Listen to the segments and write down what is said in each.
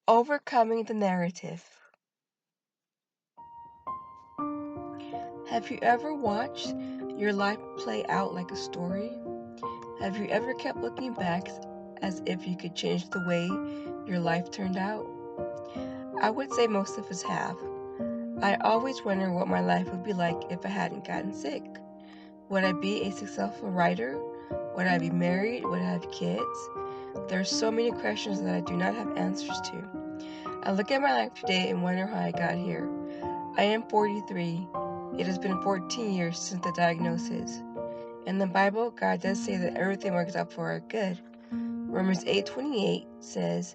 Overcoming the narrative. Have you ever watched your life play out like a story? Have you ever kept looking back as if you could change the way your life turned out? I would say most of us have. I always wonder what my life would be like if I hadn't gotten sick. Would I be a successful writer? Would I be married? Would I have kids? There are so many questions that I do not have answers to. I look at my life today and wonder how I got here. I am 43. It has been 14 years since the diagnosis. In the Bible, God does say that everything works out for our good. Romans 8:28 says,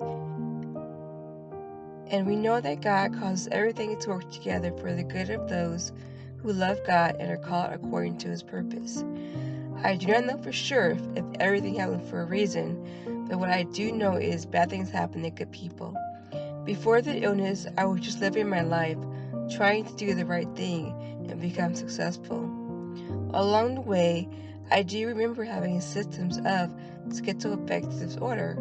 "And we know that God causes everything to work together for the good of those who love God and are called according to his purpose." I do not know for sure if everything happened for a reason, but what I do know is bad things happen to good people. Before the illness, I was just living my life, trying to do the right thing and become successful. Along the way, I do remember having symptoms of schizoaffective disorder,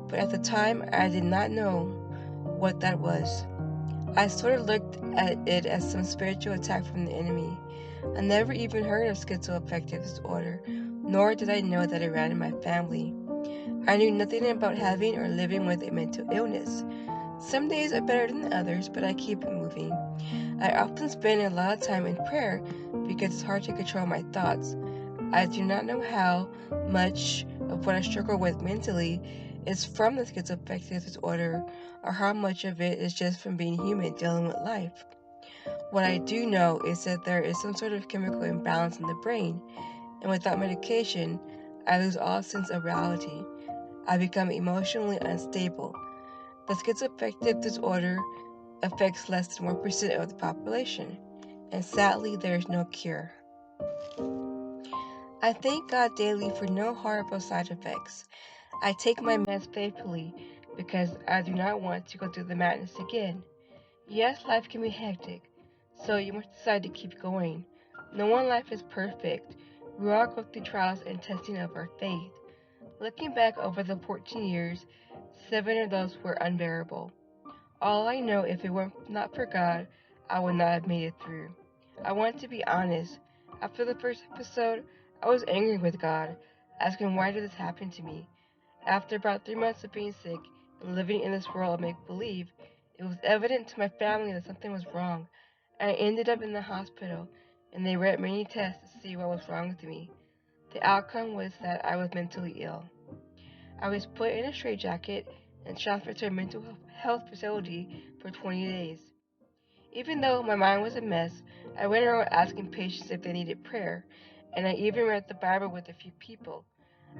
but at the time I did not know what that was. I sort of looked at it as some spiritual attack from the enemy. I never even heard of schizoaffective disorder, nor did I know that it ran in my family. I knew nothing about having or living with a mental illness. Some days are better than others, but I keep it moving. I often spend a lot of time in prayer because it's hard to control my thoughts. I do not know how much of what I struggle with mentally is from the schizoaffective disorder or how much of it is just from being human dealing with life. What I do know is that there is some sort of chemical imbalance in the brain, and without medication, I lose all sense of reality. I become emotionally unstable. The schizoaffective disorder affects less than 1% of the population, and sadly, there is no cure. I thank God daily for no horrible side effects. I take my meds faithfully because I do not want to go through the madness again. Yes, life can be hectic, so you must decide to keep going. No one life is perfect. We all go through trials and testing of our faith. Looking back over the 14 years, 7 of those were unbearable. All I know, if it were not for God, I would not have made it through. I want to be honest. After the first episode, I was angry with God, asking why did this happen to me. After about 3 months of being sick and living in this world of make-believe, it was evident to my family that something was wrong. I ended up in the hospital, and they ran many tests to see what was wrong with me. The outcome was that I was mentally ill. I was put in a straitjacket and transferred to a mental health facility for 20 days. Even though my mind was a mess, I went around asking patients if they needed prayer, and I even read the Bible with a few people.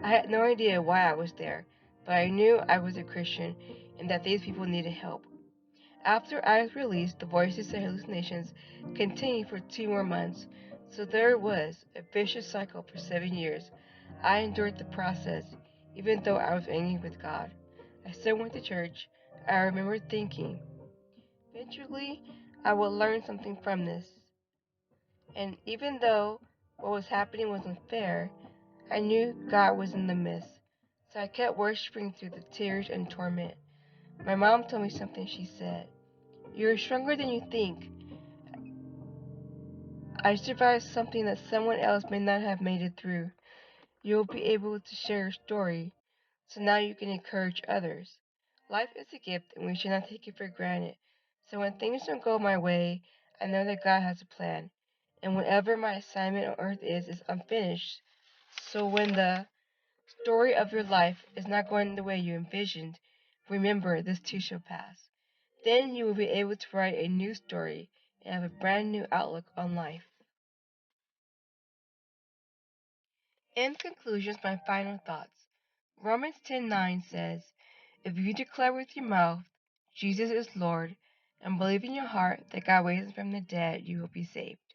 I had no idea why I was there, but I knew I was a Christian and that these people needed help. After I was released, the voices and hallucinations continued for 2 more months, so there it was, a vicious cycle for 7 years. I endured the process, even though I was angry with God. I still went to church. I remember thinking, eventually, I will learn something from this. And even though what was happening was unfair, I knew God was in the midst. So I kept worshiping through the tears and torment. My mom told me something. She said, "You're stronger than you think." I survived something that someone else may not have made it through. You'll be able to share your story, so now you can encourage others. Life is a gift, and we should not take it for granted. So when things don't go my way, I know that God has a plan. And whatever my assignment on earth is unfinished. So when the story of your life is not going the way you envisioned, remember this too shall pass. Then you will be able to write a new story and have a brand new outlook on life. In conclusion, my final thoughts. Romans 10:9 says, "If you declare with your mouth Jesus is Lord and believe in your heart that God raised him from the dead, you will be saved."